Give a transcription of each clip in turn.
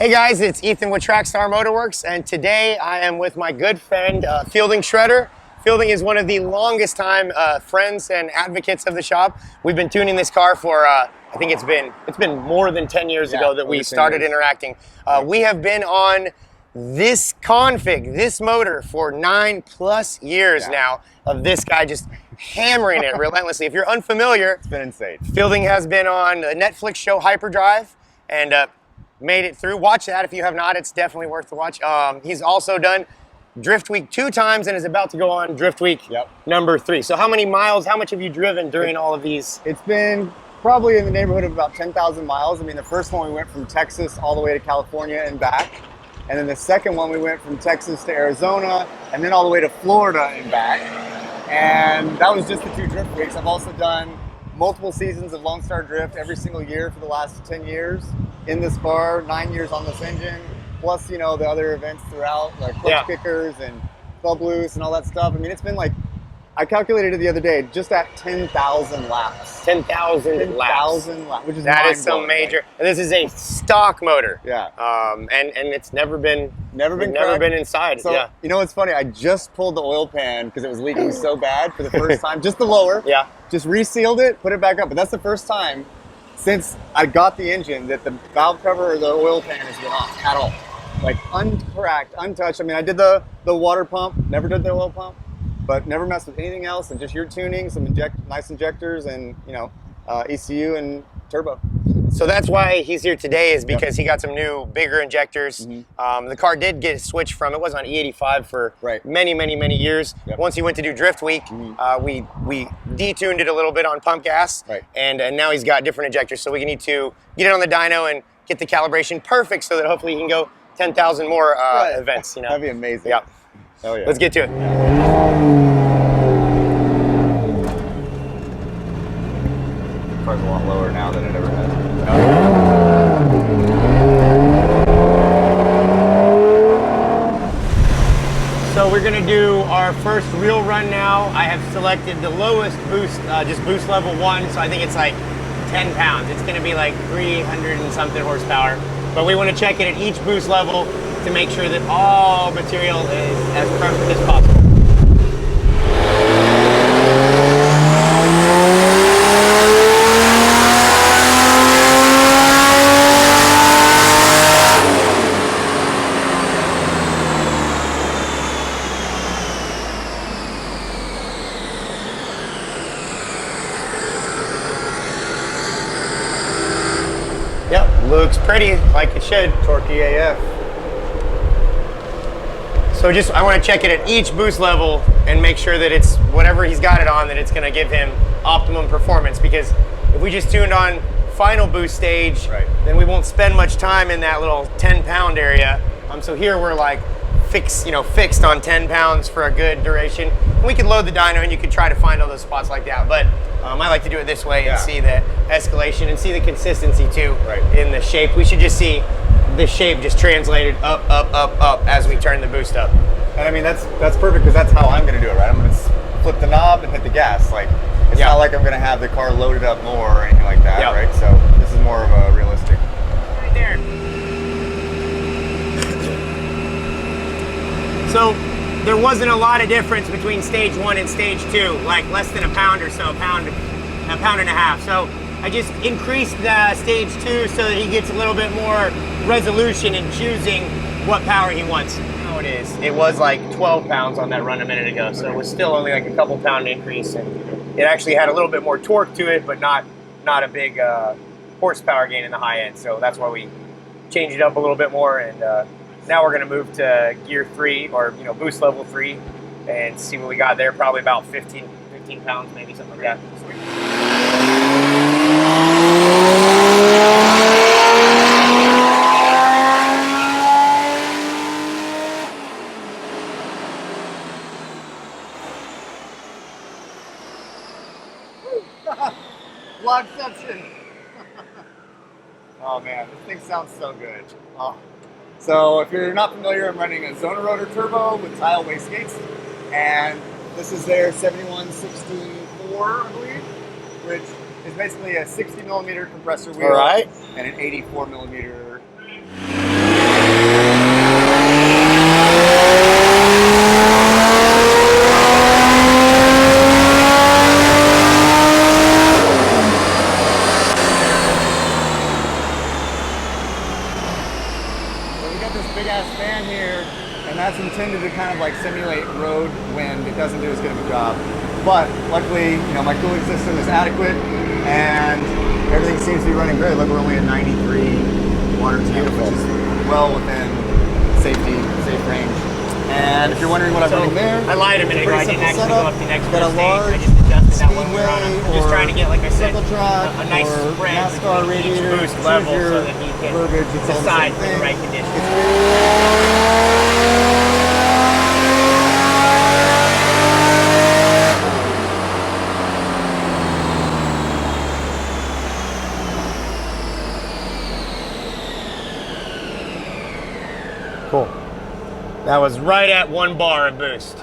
Hey guys, it's Ethan with Trackstar Motorworks, and today I am with my good friend Fielding Shredder. Fielding is one of the longest time friends and advocates of the shop. We've been tuning this car for I think it's been more than 10 years ago that we started interacting. We have been on this config, this motor, for 9+ years now of this guy just hammering it relentlessly. If you're unfamiliar, it's been insane. Fielding has been on the Netflix show Hyperdrive and made it through. Watch that if you have not. It's definitely worth the watch. He's also done Drift Week 2 times and is about to go on Drift Week number 3. So how many miles, how much have you driven during all of these? It's been probably in the neighborhood of about 10,000 miles. I mean, the first one we went from Texas all the way to California and back. And then the second one we went from Texas to Arizona and then all the way to Florida and back. And that was just the 2 Drift Weeks. I've also done multiple seasons of Lone Star Drift every single year for the last 10 years in this car, 9 years on this engine, plus, you know, the other events throughout, like clutch kickers and club loose and all that stuff. I mean, it's been like, I calculated it the other day, just at 10,000 laps. 10,000 laps. 10,000 laps, which is that is so major. Right? And this is a stock motor. Yeah. And it's never been inside. So, you know what's funny? I just pulled the oil pan because it was leaking so bad for the first time. Just the lower. Yeah. Just resealed it, put it back up. But that's the first time since I got the engine that the valve cover or the oil pan has been off at all. Like uncracked, untouched. I mean, I did the water pump, never did the oil pump, but never messed with anything else, and just your tuning, some nice injectors, and you know, ECU and turbo. So that's why he's here today, is because he got some new, bigger injectors. The car did get switched from, it was on E85 for many years. Once he went to do Drift Week, we detuned it a little bit on pump gas, and now he's got different injectors, so we need to get it on the dyno and get the calibration perfect so that hopefully he can go 10,000 more events. You know? That'd be amazing. Yeah. Oh yeah. Let's get to it. Car's a lot lower now than it ever has. So we're gonna do our first real run now. I have selected the lowest boost, just boost level 1, so I think it's like 10 pounds. It's gonna be like 300 and something horsepower. But we wanna check it at each boost level to make sure that all material is as perfect as possible. Yep, looks pretty, like it should. Torquey AF. So I want to check it at each boost level and make sure that it's whatever he's got it on, that it's going to give him optimum performance. Because if we just tuned on final boost stage, then we won't spend much time in that little 10-pound area. So here we're like fixed on 10 pounds for a good duration. And we could load the dyno and you could try to find all those spots like that. But I like to do it this way and see the escalation and see the consistency too in the shape. We should just see the shape just translated up as we turn the boost up. And I mean, that's perfect, because that's how I'm going to do it, right? I'm going to flip the knob and hit the gas. Like, it's not like I'm going to have the car loaded up more or anything like that, right? So this is more of a realistic. Right there. So there wasn't a lot of difference between stage 1 and stage 2, like less than a pound or so, a pound and a half. So I just increased the stage 2 so that he gets a little bit more resolution in choosing what power he wants. Now it is. It was like 12 pounds on that run a minute ago, so it was still only like a couple pound increase, and it actually had a little bit more torque to it, but not a big horsepower gain in the high end. So that's why we changed it up a little bit more, and now we're going to move to gear 3, or boost level 3, and see what we got there. Probably about 15 pounds, maybe something like that. Vlogception. Oh man, this thing sounds so good. Oh. So if you're not familiar, I'm running a Zona rotor turbo with tile wastegates, and this is their 7164, I believe, which is basically a 60 millimeter compressor wheel and an 84 millimeter got this big ass fan here, and that's intended to kind of like simulate road wind. It doesn't do as good of a job. But luckily, you know, my cooling system is adequate and everything seems to be running good. Look, we're only at 93 water temp, which is well within safe range. And if you're wondering what I'm running there, I lied a minute ago. I didn't actually go up to next got a large I just adjusted that one we were on. speedway I'm just trying to get, like I said, track a nice or spread NASCAR between each radiator, boost level so that he can verbiage, it's all the decide same for the thing. right conditions. Cool. That was right at 1 bar of boost.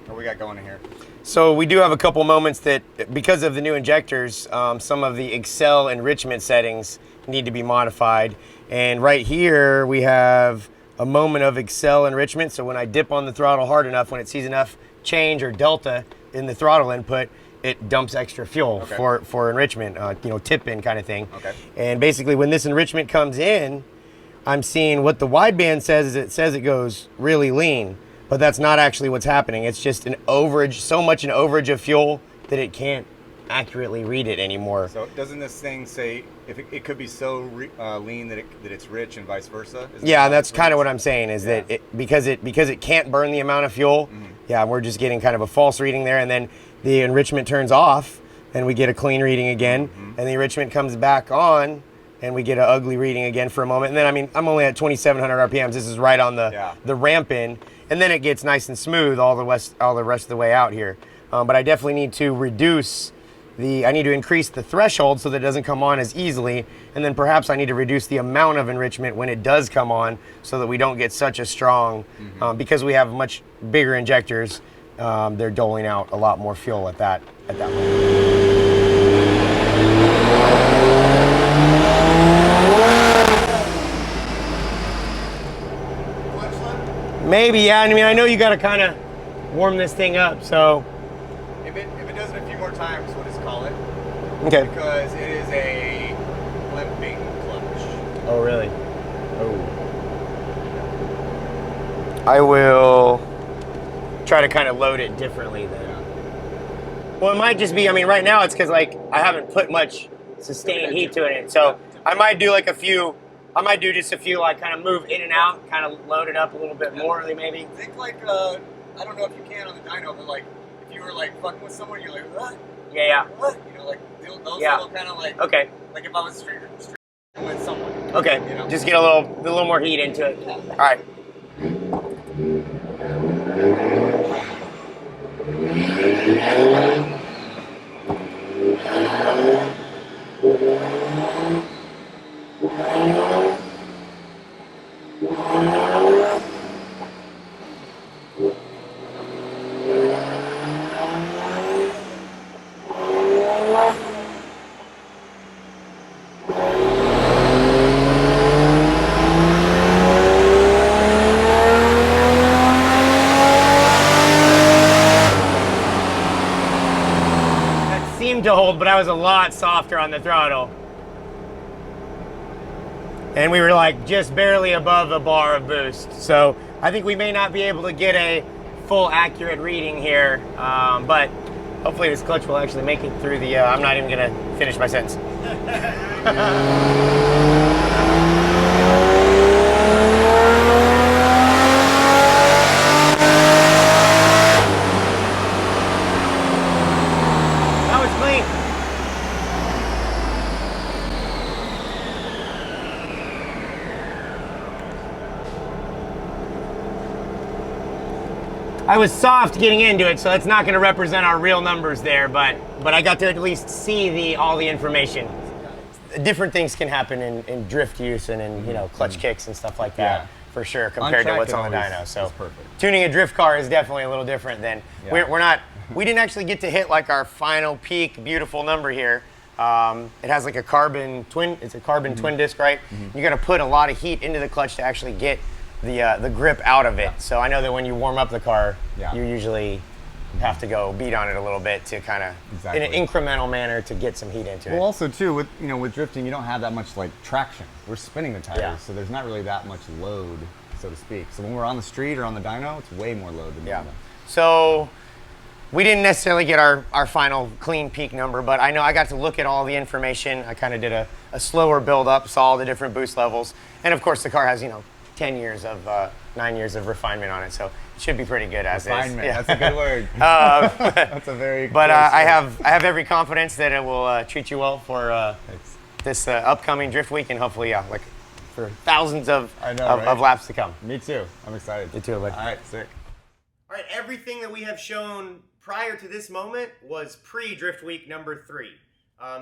What we got going in here? So we do have a couple moments that, because of the new injectors, some of the Excel enrichment settings need to be modified. And right here we have a moment of Excel enrichment. So when I dip on the throttle hard enough, when it sees enough change or delta in the throttle input, it dumps extra fuel for enrichment, you know, tip-in kind of thing. Okay. And basically when this enrichment comes in, I'm seeing what the wideband says is it says it goes really lean, but that's not actually what's happening. It's just an overage, so much an overage of fuel that it can't accurately read it anymore. So doesn't this thing say if it could be so lean that it's rich and vice versa? Yeah, that's kind of what I'm saying is that because it can't burn the amount of fuel, yeah, we're just getting kind of a false reading there, and then the enrichment turns off and we get a clean reading again, and the enrichment comes back on and we get an ugly reading again for a moment. And then, I mean, I'm only at 2,700 RPMs. This is right on the ramp in, and then it gets nice and smooth all the rest of the way out here. But I definitely need to increase the threshold so that it doesn't come on as easily, and then perhaps I need to reduce the amount of enrichment when it does come on so that we don't get such a strong, because we have much bigger injectors, they're doling out a lot more fuel at that moment. Maybe, yeah. I mean, I know you got to kind of warm this thing up, so. If it does it a few more times, we'll just call it. Okay. Because it is a limping clutch. Oh, really? Oh. I will try to kind of load it differently then. Well, it might just be, I mean, right now it's because, like, I haven't put much sustained heat to it. So I might do just a few, like, kind of move in and out, kind of load it up a little bit more, maybe. Think like, I don't know if you can on the dyno, but like, if you were like fucking with someone, you're like, what? Yeah. What? You know, like, those little kind of like, okay. Like if I was straight with someone. Okay, you know? Just get a little more heat into it. Yeah. All right. To hold, but I was a lot softer on the throttle. And we were like just barely above a bar of boost. So I think we may not be able to get a full accurate reading here, but hopefully this clutch will actually make it through the, I'm not even gonna finish my sentence. I was soft getting into it, so it's not going to represent our real numbers there, but I got to at least see all the information. Different things can happen in drift use and in clutch kicks and stuff like that, for sure, compared to what's on the dyno. So tuning a drift car is definitely a little different than we didn't actually get to hit like our final peak beautiful number here. It has like a carbon twin. It's a carbon twin disc, right? You got to put a lot of heat into the clutch to actually get the grip out of it. So I know that when you warm up the car, you usually have to go beat on it a little bit to kind of, in an incremental manner, to get some heat into it. Well, also too, with with drifting, you don't have that much like traction. We're spinning the tires, so there's not really that much load, so to speak. So when we're on the street or on the dyno, it's way more load than normal. So we didn't necessarily get our final clean peak number, but I know I got to look at all the information. I kind of did a slower build up, saw all the different boost levels, and of course the car has 9 years of refinement on it, so it should be pretty good as refinement. is. That's a good word. That's a very. But I have every confidence that it will treat you well for this upcoming Drift Week, and hopefully, like for thousands of laps to come. Me too. I'm excited. Me too. But all right, sick. All right, everything that we have shown prior to this moment was pre-Drift Week number 3.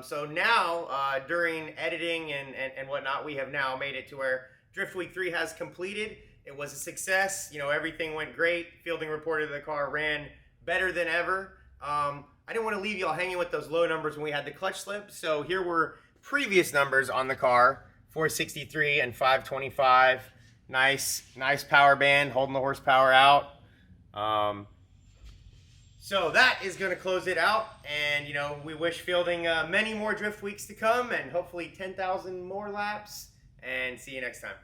So now, during editing and whatnot, we have now made it to where Drift Week 3 has completed. It was a success. Everything went great. Fielding reported the car ran better than ever. I didn't want to leave y'all hanging with those low numbers when we had the clutch slip. So here were previous numbers on the car: 463 and 525. Nice power band, holding the horsepower out. So that is going to close it out, and we wish Fielding many more Drift Weeks to come, and hopefully 10,000 more laps, and see you next time.